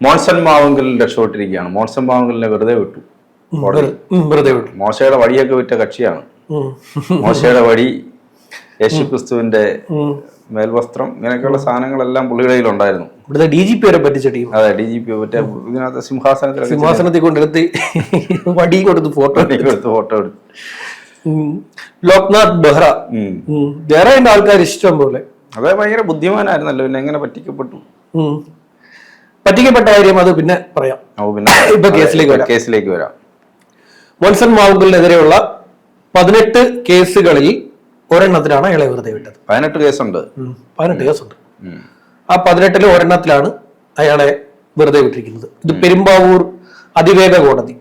മോൺസൺ മാവുങ്കൽ രക്ഷപ്പെട്ടിരിക്കുകയാണ്. മോൺസൺ മാവുങ്കലിനെ വെറുതെ വിട്ടു. മോശയുടെ വടിയൊക്കെ വിറ്റ കക്ഷിയാണ്. മോശയുടെ വടി, യേശുക്രിസ്തുവിന്റെ മേൽവസ്ത്രം, ഇങ്ങനെയൊക്കെയുള്ള സാധനങ്ങളെല്ലാം പുള്ളിയുടെ കയ്യിലുണ്ടായിരുന്നു. DGP വരെ പറ്റിച്ച ടീം. അതെ, DGP മറ്റേ ഇതിനകത്ത് സിംഹാസനത്തിൽ കൊണ്ടെടുത്ത് വടി കൊടുത്ത് ഫോട്ടോ എടുത്തു. ലോക്നാഥ് ബെഹ്റ, ബെഹ്റയുടെ ആൾക്കാർ ഇഷ്ടം പോലെ. അതെ, ഭയങ്കര ബുദ്ധിമാനായിരുന്നല്ലോ. പിന്നെ എങ്ങനെ പറ്റിക്കപ്പെട്ടു? പറ്റിക്കപ്പെട്ട കാര്യം അത് പിന്നെ പറയാം. ഇപ്പൊ കേസിലേക്ക് വരാം. മോൺസൺ മാവുങ്കലിനെതിരെയുള്ള 18 കേസുകളിൽ ഒരെണ്ണത്തിലാണ് അയാളെ വെറുതെ വിട്ടത്. 18 കേസുണ്ട്. 18 കേസുണ്ട്. ആ 18-ൽ ഒരെണ്ണത്തിലാണ് അയാളെ വെറുതെ വിട്ടിരിക്കുന്നത്. ഇത് പെരുമ്പാവൂർ അതിവേഗ കോടതി.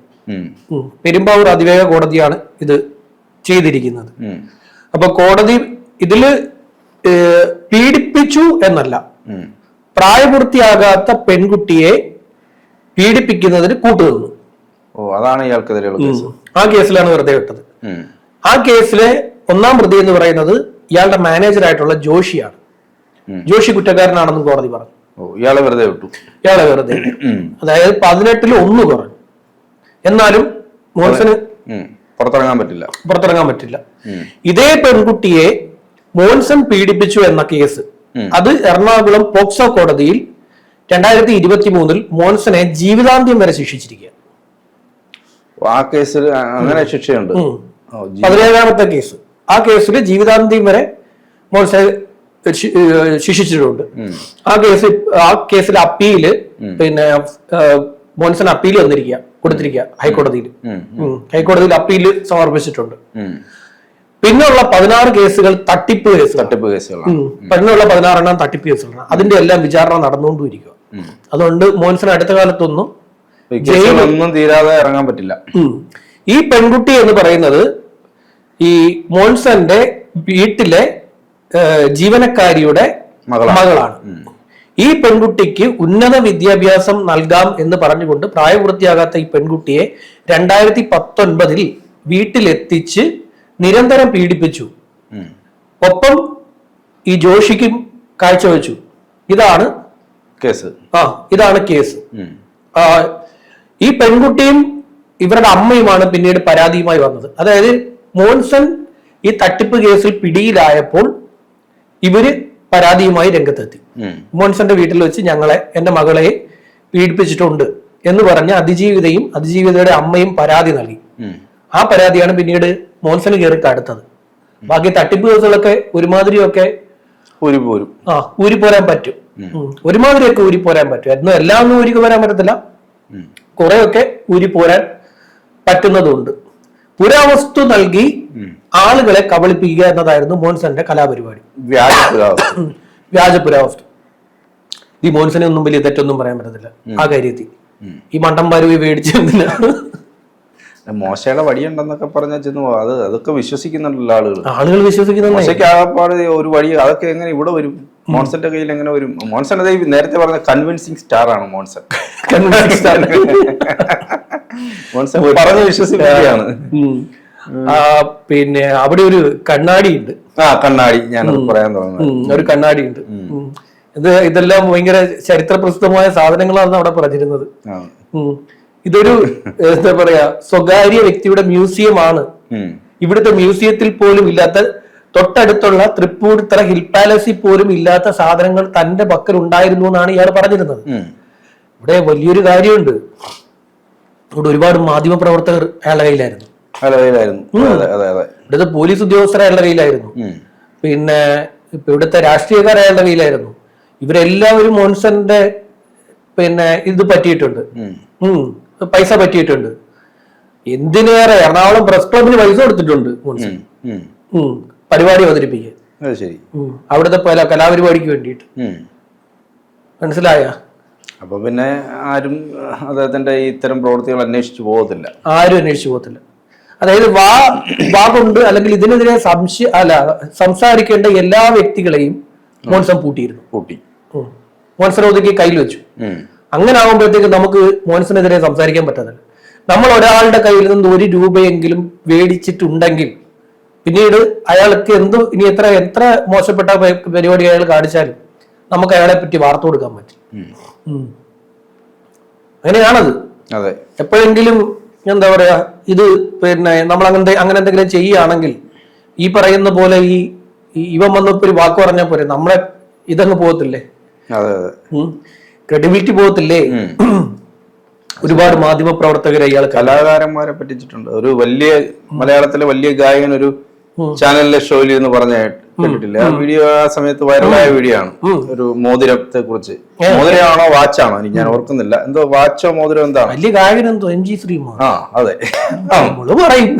പെരുമ്പാവൂർ അതിവേഗ കോടതിയാണ് ഇത് ചെയ്തിരിക്കുന്നത്. അപ്പൊ കോടതി ഇതില് പീഡിപ്പിച്ചു എന്നല്ല, പ്രായപൂർത്തിയാകാത്ത പെൺകുട്ടിയെ പീഡിപ്പിക്കുന്നതിന് കൂട്ടുനിന്നു. അതാണ് ഇയാൾക്കെതിരെയുള്ള കേസ്. ആ കേസിലാണ് വെറുതെ വിട്ടത്. ആ കേസിലെ 1-ാം പ്രതി എന്ന് പറയുന്നത് ഇയാളുടെ മാനേജറായിട്ടുള്ള ജോഷിയാണ്. ജോഷി കുറ്റക്കാരനാണെന്നും കോടതി പറഞ്ഞു. ഇയാളെ വെറുതെ വിട്ടു. അതായത് 18-ൽ 1 കുറഞ്ഞു. എന്നാലും മോൻസന് പുറത്തിറങ്ങാൻ പറ്റില്ല. ഇതേ പെൺകുട്ടിയെ മോൻസൺ പീഡിപ്പിച്ചു എന്ന കേസ്, അത് എറണാകുളം പോക്സോ കോടതിയിൽ 2023-ൽ മോൻസനെ ജീവിതാന്ത്യം വരെ ശിക്ഷിച്ചിരിക്കുക. ആ കേസിൽ അങ്ങനെ ശിക്ഷയുണ്ട്. 17-ാമത്തെ കേസ്. ആ കേസിൽ ജീവിതാന്ത്യം വരെ മോൻസനെ ശിക്ഷിച്ചിട്ടുണ്ട്. ആ കേസിൽ അപ്പീല് പിന്നെ മോൻസൺ അപ്പീൽ കൊടുത്തിരിക്കുക ഹൈക്കോടതിയിൽ അപ്പീല് സമർപ്പിച്ചിട്ടുണ്ട്. പിന്നുള്ള 16 കേസുകൾ തട്ടിപ്പ് കേസുകളാണ്. പിന്നുള്ള 16 തട്ടിപ്പ് കേസുകളാണ്. അതിന്റെ എല്ലാം വിചാരണ നടന്നുകൊണ്ടിരിക്കുക. അതുകൊണ്ട് മോൻസൺ അടുത്ത കാലത്തൊന്നും തീരാതെ ഇറങ്ങാൻ പറ്റില്ല. ഈ പെൺകുട്ടി എന്ന് പറയുന്നത് ഈ മോൻസന്റെ വീട്ടിലെ ജീവനക്കാരിയുടെ മകളാണ്. ഈ പെൺകുട്ടിക്ക് ഉന്നത വിദ്യാഭ്യാസം നൽകാം എന്ന് പറഞ്ഞുകൊണ്ട് പ്രായപൂർത്തിയാകാത്ത ഈ പെൺകുട്ടിയെ 2019-ൽ വീട്ടിലെത്തിച്ച് നിരന്തരം പീഡിപ്പിച്ചു. ഒപ്പം ഈ ജോഷിക്കും കാഴ്ചവെച്ചു. ഇതാണ് കേസ്. ഈ പെൺകുട്ടിയും ഇവരുടെ അമ്മയുമാണ് പിന്നീട് പരാതിയുമായി വന്നത്. അതായത് മോൻസൺ ഈ തട്ടിപ്പ് കേസിൽ പിടിയിലായപ്പോൾ ഇവര് പരാതിയുമായി രംഗത്തെത്തി. മോൻസന്റെ വീട്ടിൽ വെച്ച് എന്റെ മകളെ പീഡിപ്പിച്ചിട്ടുണ്ട് എന്ന് പറഞ്ഞ് അതിജീവിതയുടെ അമ്മയും പരാതി നൽകി. ആ പരാതിയാണ് പിന്നീട് മോൻസന് കയറി കടുത്തത്. ബാക്കി തട്ടിപ്പ് കേസുകളൊക്കെ ഒരുമാതിരിയൊക്കെ ഊരിപ്പോരാൻ പറ്റും. ഒരുമാതിരിയൊക്കെ ഊരിപ്പോരാൻ പറ്റും. എന്നും എല്ലാം ഒന്നും ഊരി പോരാൻ പറ്റത്തില്ല. കുറെയൊക്കെ ഊരിപ്പോരാൻ പറ്റുന്നതുണ്ട്. പുരാവസ്തു നൽകി ആളുകളെ കബളിപ്പിക്കുക എന്നതായിരുന്നു മോൻസന്റെ കലാപരിപാടി. വ്യാജ പുരാവസ്തു. ഈ മോൻസനെ ഒന്നും വലിയ തെറ്റൊന്നും പറയാൻ പറ്റത്തില്ല ആ കാര്യത്തിൽ. ഈ മണ്ടന്മാര് മേടിച്ചിരുന്നില്ല. മോശയുടെ വടിയുണ്ടെന്നൊക്കെ പറഞ്ഞാൽ അതൊക്കെ വിശ്വസിക്കുന്നുണ്ടല്ലോ ആളുകൾ വിശ്വസിക്കുന്നുണ്ട്. ആകപ്പാട് ഒരു വടി അതൊക്കെ എങ്ങനെ ഇവിടെ വരും? മോൺസന്റെ കയ്യിൽ എങ്ങനെ വരും? മോൺസൺ നേരത്തെ പറഞ്ഞ കൺവിൻസിങ് സ്റ്റാർ ആണ് മോൺസൺ. മോൺസൺ പറഞ്ഞ് വിശ്വസിക്കുകയാണ്. പിന്നെ അവിടെ ഒരു കണ്ണാടി ഉണ്ട്. കണ്ണാടി ഞാനത് പറയാൻ തുടങ്ങുന്നത്. ഒരു കണ്ണാടി ഉണ്ട്. ഇതെല്ലാം ഭയങ്കര ചരിത്ര പ്രസിദ്ധമായ സാധനങ്ങളാണ് അവിടെ പറഞ്ഞിരുന്നത്. ഇതൊരു എന്താ പറയാ, സ്വകാര്യ വ്യക്തിയുടെ മ്യൂസിയമാണ്. ഇവിടുത്തെ മ്യൂസിയത്തിൽ പോലും ഇല്ലാത്ത, തൊട്ടടുത്തുള്ള തൃപ്പൂണിത്തറ ഹിൽ പാലസിൽ പോലും ഇല്ലാത്ത സാധനങ്ങൾ തന്റെ പക്കൽ ഉണ്ടായിരുന്നു എന്നാണ് ഇയാൾ പറഞ്ഞിരുന്നത്. ഇവിടെ വലിയൊരു കാര്യമുണ്ട്. ഇവിടെ ഒരുപാട് മാധ്യമ പ്രവർത്തകർ അയാളുടെ കയ്യിലായിരുന്നു. ഇവിടുത്തെ പോലീസ് ഉദ്യോഗസ്ഥർ അയാളുടെ കയ്യിലായിരുന്നു. പിന്നെ ഇവിടുത്തെ രാഷ്ട്രീയക്കാർ അയാളുടെ കയ്യിലായിരുന്നു. ഇവരെല്ലാവരും മോൻസന്റെ പിന്നെ ഇത് പറ്റിയിട്ടുണ്ട്, പൈസ പറ്റിയിട്ടുണ്ട്. എന്തിനേറെ എറണാകുളം പ്രസ് ക്ലബിന് പൈസ കൊടുത്തിട്ടുണ്ട് മോൻസൺ പരിപാടി അവതരിപ്പിക്കാൻ. അവിടുത്തെ പല കലാപരിപാടിക്ക് വേണ്ടിയിട്ട്. മനസ്സിലായ? അപ്പൊ പിന്നെ ആരും അദ്ദേഹത്തിന്റെ ഇത്തരം പ്രവൃത്തികൾ അന്വേഷിച്ചു പോകത്തില്ല. ആരും അന്വേഷിച്ചു പോകത്തില്ല. അതായത് വാ കൊണ്ട് അല്ലെങ്കിൽ ഇതിനെതിരെ സംസാരിക്കേണ്ട എല്ലാ വ്യക്തികളെയും മോൻസൺ പൂട്ടിയിരുന്നു. മോൻസൺ ഒതുക്കി കയ്യിൽ വെച്ചു. അങ്ങനെ ആകുമ്പോഴത്തേക്ക് നമുക്ക് മോൻസണെതിരെ സംസാരിക്കാൻ പറ്റുന്നില്ല. നമ്മൾ ഒരാളുടെ കയ്യിൽ നിന്ന് 1 രൂപയെങ്കിലും മേടിച്ചിട്ടുണ്ടെങ്കിൽ പിന്നീട് അയാൾക്ക് ഇനി എത്ര മോശപ്പെട്ട പരിപാടി അയാൾ കാണിച്ചാലും നമുക്ക് അയാളെ പറ്റി വാർത്ത കൊടുക്കാൻ പറ്റും. അങ്ങനെയാണത്. അതെ, എപ്പോഴെങ്കിലും എന്താ പറയാ, ഇത് പിന്നെ നമ്മൾ അങ്ങനെ എന്തെങ്കിലും ചെയ്യുകയാണെങ്കിൽ ഈ പറയുന്ന പോലെ ഇവൻ വന്നപ്പോ ഒരു വാക്ക് പറഞ്ഞാൽ പോരെ, നമ്മളെ ഇതങ്ങ് പോകത്തില്ലേ, ക്രെഡിബിലിറ്റി പോകത്തില്ലേ. ഒരുപാട് മാധ്യമ പ്രവർത്തകരെ ഇയാൾ കലാകാരന്മാരെ പറ്റിച്ചിട്ടുണ്ട്. ഒരു വലിയ മലയാളത്തിലെ വലിയ ഗായകൻ ഒരു ചാനലിലെ ഷോയിൽ എന്ന് പറഞ്ഞ കേട്ടിട്ടില്ല. ആ വീഡിയോ ആ സമയത്ത് വൈറലായ വീഡിയോ ആണ്. ഒരു മോതിരത്തെ കുറിച്ച്. മോതിരമാണോ വാച്ചാണോ എനിക്ക് ഞാൻ ഓർക്കുന്നില്ല, എന്തോ വാച്ചോ മോതിരം എന്താണ്. വലിയ ഗായകൻ എന്തോ MG ശ്രീമാൻ. അതെ, പറയും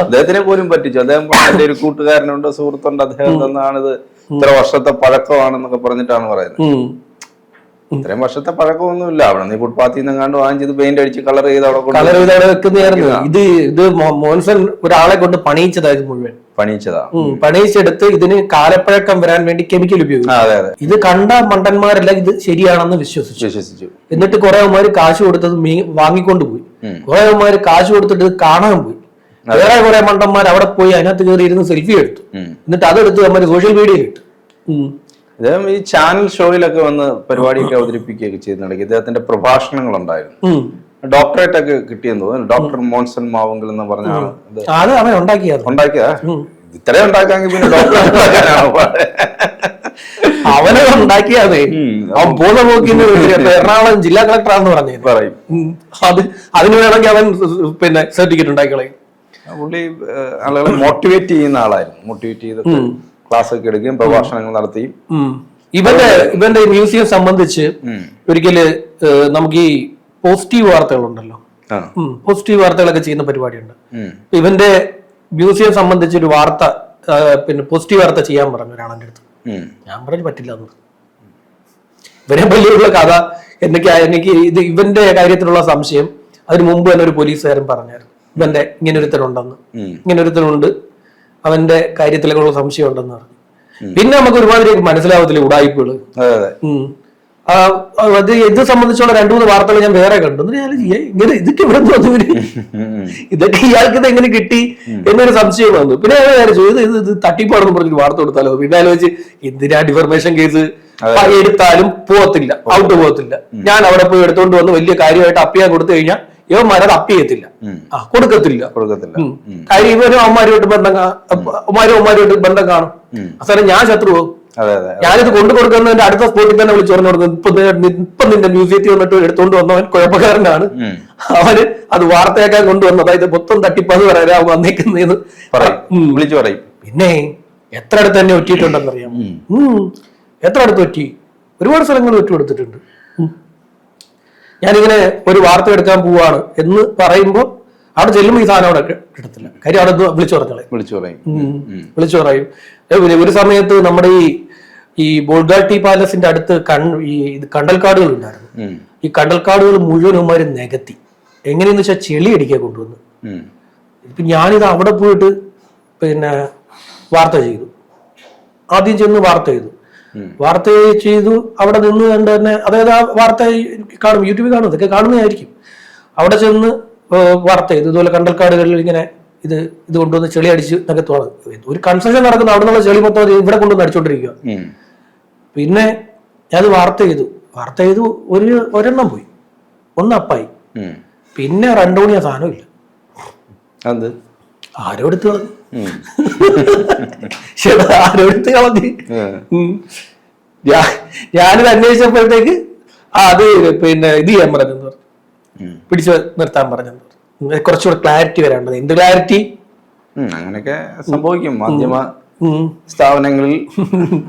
അദ്ദേഹത്തിനെ പോലും പറ്റിച്ചു. അദ്ദേഹം എന്റെ ഒരു കൂട്ടുകാരനുണ്ട്, സുഹൃത്തുണ്ട്, അദ്ദേഹം തന്നാണിത്, ഇത്ര വർഷത്തെ പഴക്കമാണെന്നൊക്കെ പറഞ്ഞിട്ടാണ് പറയുന്നത്. ഇത്രയും വർഷത്തെ പഴക്കമൊന്നുമില്ല. അവിടെ നീ ഫുട്പാത്തിൽ നിന്ന് കണ്ട് വാങ്ങിച്ചത് പെയിന്റ് അടിച്ച് കളർ ചെയ്ത് അവിടെ വെക്കുന്നതായിരുന്നു. ഇത് മോൻസൺ ഒരാളെ കൊണ്ട് പണിയിച്ചതായത് മുഴുവൻ പണിയിച്ചെടുത്ത് ഇതിന് കാലപ്പഴക്കം വരാൻ വേണ്ടി കെമിക്കൽ ഉപയോഗിക്കും. ഇത് കണ്ട മണ്ടന്മാരെല്ലാം ഇത് ശരിയാണെന്ന് വിശ്വസിച്ചു. എന്നിട്ട് കുറെ അവന്മാര് കാശ് കൊടുത്തത് വാങ്ങിക്കൊണ്ട് പോയി. കുറെ അവന്മാര് കാശ് കൊടുത്തിട്ട് കാണാൻ പോയി. വേറെ കുറെ മണ്ടന്മാർ അവിടെ പോയി അതിനകത്ത് കയറി ഇരുന്ന് സെൽഫി എടുത്തു. എന്നിട്ട് അതെടുത്ത് അവന്മാര് സോഷ്യൽ മീഡിയയിൽ ഇട്ടു. ഇദ്ദേഹം ഈ ചാനൽ ഷോയിലൊക്കെ വന്ന് പരിപാടിയൊക്കെ അവതരിപ്പിക്കുകയൊക്കെ ചെയ്യുന്നുണ്ടെങ്കിൽ ഇദ്ദേഹത്തിന്റെ പ്രഭാഷണങ്ങൾ ഉണ്ടായിരുന്നു. ഡോക്ടറേറ്റ് ഒക്കെ കിട്ടിയെന്ന് തോന്നുന്നു. ഡോക്ടർ മോൻസൺ മാവുങ്കൽ എന്ന് പറഞ്ഞ ആള് ഉണ്ടാക്കിയതാ. ഇത്രയും ഉണ്ടാക്കാമെങ്കിൽ പിന്നെ ഡോക്ടർ അവനെ ഉണ്ടാക്കിയാതെ അവൻ പോകുന്ന പോക്കിന് എറണാകുളം ജില്ലാ കളക്ടറാന്ന് പറയും. അതിന് വേണമെങ്കിൽ അവൻ പിന്നെ സർട്ടിഫിക്കറ്റ് ഉണ്ടാക്കിക്കളയും. പുള്ളി ആളുകളെ മോട്ടിവേറ്റ് ചെയ്യുന്ന ആളായിരുന്നു. മോട്ടിവേറ്റ് ചെയ്തിട്ട് ക്ലാസ് ഒക്കെ എടുക്കുകയും പ്രഭാഷണങ്ങൾ നടത്തിയും. ഇവന്റെ മ്യൂസിയം സംബന്ധിച്ച് ഒരിക്കല് നമുക്ക് ഈ പോസിറ്റീവ് വാർത്തകളുണ്ടല്ലോ, പോസിറ്റീവ് വാർത്തകളൊക്കെ ചെയ്യുന്ന പരിപാടിയുണ്ട്. ഇവന്റെ മ്യൂസിയം സംബന്ധിച്ച് ഒരു വാർത്ത, പിന്നെ പോസിറ്റീവ് വാർത്ത ചെയ്യാൻ പറഞ്ഞു ഒരാളെന്റെ അടുത്ത്. ഞാൻ പറഞ്ഞു പറ്റില്ല എന്ന്. ഇവരെ വലിയുള്ള കഥ എനിക്ക് ഇവന്റെ കാര്യത്തിലുള്ള സംശയം അതിന് മുമ്പ് തന്നെ ഒരു പോലീസുകാരൻ പറഞ്ഞായിരുന്നു, ഇവന്റെ ഇങ്ങനൊരുത്തനുണ്ട്, അവന്റെ കാര്യത്തിലുള്ള സംശയം ഉണ്ടെന്ന് പറഞ്ഞു. പിന്നെ നമുക്ക് ഒരുമാതിരി മനസ്സിലാവത്തില്ല ഉടായ്പകള്. ഇത് സംബന്ധിച്ചുള്ള 2-3 വാർത്തകൾ ഞാൻ വേറെ കണ്ടു. ഇങ്ങനെ ഇതൊക്കെ ഇവിടെ ഇതൊക്കെ ഇയാൾക്ക് ഇത് എങ്ങനെ കിട്ടി എന്നൊരു സംശയം വന്നു. പിന്നെ ഇത് തട്ടിപ്പാണെന്ന് പറഞ്ഞൊരു വാർത്ത കൊടുത്താലോ. പിന്നെ ആലോചിച്ച് എന്തിനാ ഡിഫർമേഷൻ കേസ് എടുത്താലും ഔട്ട് പോകത്തില്ല. ഞാൻ അവിടെ പോയി എടുത്തോണ്ട് വന്ന് വലിയ കാര്യമായിട്ട് അപ്പിയാൻ കൊടുത്തു കഴിഞ്ഞാൽ ഇവന്മാരത് അപ്പിയത്തില്ല, കൊടുക്കത്തില്ല. കാര്യം ഇവരും അമ്മമാരുമായിട്ട് ബന്ധം കാണും. അവസാനം ഞാൻ ശത്രു പോകും. ഞാനിത് കൊടുക്കുന്നതിന്റെ അടുത്ത സ്പോട്ടിൽ തന്നെ വിളിച്ചു പറഞ്ഞു കൊടുക്കും, ഇപ്പൊ നിന്റെ മ്യൂസിയത്തിൽ വന്നിട്ട് എടുത്തോണ്ട് വന്നവൻ കുഴപ്പക്കാരനാണ്, അവന് അത് വാർത്തയാക്കാൻ കൊണ്ടുവന്നത്, അതായത് മൊത്തം തട്ടിപ്പത് പറയാൻ വന്നേക്കുന്നതെന്ന് വിളിച്ചു പറയും. പിന്നെ എത്ര അടുത്ത് തന്നെ ഒറ്റിയിട്ടുണ്ടെന്നറിയാം. എത്ര അടുത്ത് ഒറ്റി, ഒരുപാട് സ്ഥലങ്ങൾ ഒറ്റ കൊടുത്തിട്ടുണ്ട്. ഞാനിങ്ങനെ ഒരു വാർത്ത എടുക്കാൻ പോവാണ് എന്ന് പറയുമ്പോൾ അവിടെ ചെല്ലുമ്പോൾ ഈ സാധനം അവിടെ കിട്ടത്തില്ല. കാര്യം അവിടെ വിളിച്ചു പറയും. ഒരു സമയത്ത് നമ്മുടെ ഈ ബോൾഗാട്ടി പാലസിന്റെ അടുത്ത് കണ്ടൽക്കാടുകൾ ഉണ്ടായിരുന്നു. ഈ കണ്ടൽക്കാടുകൾ മുഴുവന്മാരും നികത്തി. എങ്ങനെയെന്ന് വെച്ചാൽ ചെളി അടിക്കാൻ കൊണ്ടുവന്നു. ഇപ്പൊ ഞാനിത് അവിടെ പോയിട്ട് പിന്നെ വാർത്ത ചെയ്തു. ആദ്യം ചെന്ന് വാർത്ത ചെയ്തു. അവിടെ നിന്ന് കണ്ട് തന്നെ, അതായത് ആ വാർത്ത കാണും, യൂട്യൂബിൽ കാണും, ഇതൊക്കെ കാണുന്നതായിരിക്കും. അവിടെ ചെന്ന് വാർത്ത ചെയ്തു. ഇതുപോലെ കണ്ടൽക്കാടുകളിൽ ഇങ്ങനെ ഇത് കൊണ്ടുവന്ന് ചെളി അടിച്ച് നികത്തുവാണ്. ഒരു കൺസ്ട്രക്ഷൻ നടക്കുന്ന അവിടെ നിന്നുള്ള ചെളി മൊത്തം ഇവിടെ കൊണ്ടുവന്ന് അടിച്ചോണ്ടിരിക്കുക. പിന്നെ ഞാൻ വാർത്ത ചെയ്തു ഒരെണ്ണം പോയി, ഒന്ന് അപ്പായി. പിന്നെ 2 മണി ആ സാധനം ഇല്ല. ആരോ എടുത്ത് കളഞ്ഞു. ഞാനിത് അന്വേഷിച്ചപ്പോഴത്തേക്ക് അത് പിന്നെ ഇത് ചെയ്യാൻ പറഞ്ഞെന്ന് പറഞ്ഞു, പിടിച്ചു നിർത്താൻ പറഞ്ഞെന്ന് പറഞ്ഞു. കുറച്ചുകൂടെ ക്ലാരിറ്റി വരാണ്ടത്. എന്ത് ക്ലാരിറ്റി? അങ്ങനെയൊക്കെ സംഭവിക്കും മാധ്യമ സ്ഥാപനങ്ങളിൽ,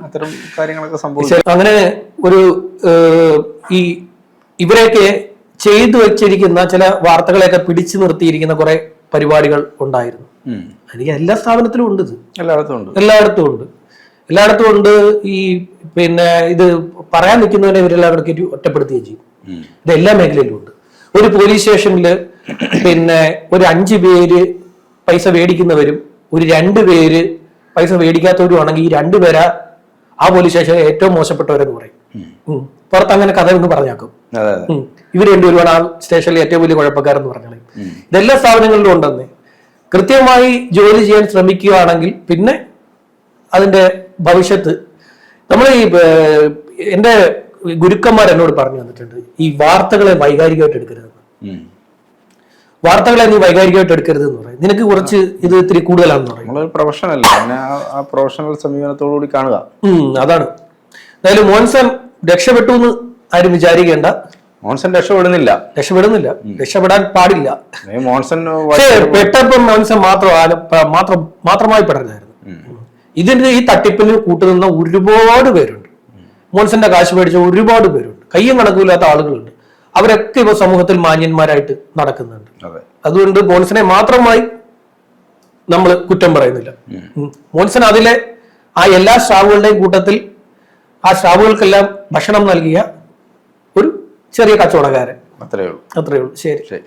അത്തരം കാര്യങ്ങളൊക്കെ സംഭവിക്കും. അങ്ങനെ ഒരു ഇവരെയൊക്കെ ചെയ്തു വെച്ചിരിക്കുന്ന ചില വാർത്തകളെയൊക്കെ പിടിച്ചു നിർത്തിയിരിക്കുന്ന കുറെ പരിപാടികൾ ഉണ്ടായിരുന്നു. എനിക്ക് എല്ലാ സ്ഥാപനത്തിലും ഉണ്ട്, ഇത് എല്ലായിടത്തും ഉണ്ട്. ഈ പിന്നെ ഇത് പറയാൻ നിൽക്കുന്നവരെ ഇവരെല്ലാവരും കയറ്റി ഒറ്റപ്പെടുത്തുകയും ചെയ്യും. ഇത് എല്ലാ മേഖലയിലും ഉണ്ട്. ഒരു പോലീസ് സ്റ്റേഷനിൽ പിന്നെ ഒരു 5 പേര് പൈസ മേടിക്കുന്നവരും ഒരു 2 പേര് പൈസ മേടിക്കാത്തവരും ആണെങ്കിൽ ഈ 2 പേരാ ആ പോലീസ് സ്റ്റേഷനിൽ ഏറ്റവും മോശപ്പെട്ടവരെന്ന് പറയും. പുറത്ത് അങ്ങനെ കഥ ഒന്ന് പറഞ്ഞാക്കും. ഇവർ 2 പേരുമാണ് ആ സ്റ്റേഷനിൽ ഏറ്റവും വലിയ കുഴപ്പക്കാരെന്ന് പറഞ്ഞാൽ. ഇതെല്ലാ സ്ഥാപനങ്ങളിലും ഉണ്ടെന്ന്. കൃത്യമായി ജോലി ചെയ്യാൻ ശ്രമിക്കുകയാണെങ്കിൽ പിന്നെ അതിന്റെ ഭവിഷ്യത്ത്, നമ്മൾ എൻ്റെ ഗുരുക്കന്മാർ എന്നോട് പറഞ്ഞു തന്നിട്ടുണ്ട്, ഈ വാർത്തകളെ വൈകാരികമായിട്ട് എടുക്കരുത്. വാർത്തകളെ നീ വൈകാരികമായിട്ട് എടുക്കരുത് എന്ന് പറയും. നിനക്ക് കുറച്ച് ഇത് ഇത്തിരി കൂടുതലാണെന്ന് പറയും. നമ്മളൊരു പ്രൊഫഷണൽ അങ്ങനെ ആ പ്രൊഫഷണൽ സമീപനത്തോടുകൂടി കാണുക. അതാണ്. എന്തായാലും മോൻസൺ രക്ഷപ്പെട്ടു എന്ന് ആരും വിചാരിക്കേണ്ട. മോൻസൺ രക്ഷപ്പെടുന്നില്ല, രക്ഷപ്പെടാൻ പാടില്ല. മോൻസൺ പെട്ടപ്പം മോൻസൺ മാത്രമായി പെടരുതായിരുന്നു. ഇതിന്റെ ഈ തട്ടിപ്പിന് കൂട്ടുനിന്ന ഒരുപാട് പേരുണ്ട്. മോൻസന്റെ കാശ് മേടിച്ച ഒരുപാട് പേരുണ്ട്. കയ്യും കണക്കില്ലാത്ത ആളുകളുണ്ട്. അവരൊക്കെ ഇപ്പൊ സമൂഹത്തിൽ മാന്യന്മാരായിട്ട് നടക്കുന്നുണ്ട്. അതുകൊണ്ട് മോൻസനെ മാത്രമായി നമ്മൾ കുറ്റം പറയുന്നില്ല. മോൻസൺ അതിലെ ആ എല്ലാ സ്റ്റാഫുകളുടെയും കൂട്ടത്തിൽ ആ സ്റ്റാഫുകൾക്കെല്ലാം ഭക്ഷണം നൽകിയ ഒരു ചെറിയ കച്ചവടക്കാരൻ. അത്രയേ ഉള്ളൂ. ശരി.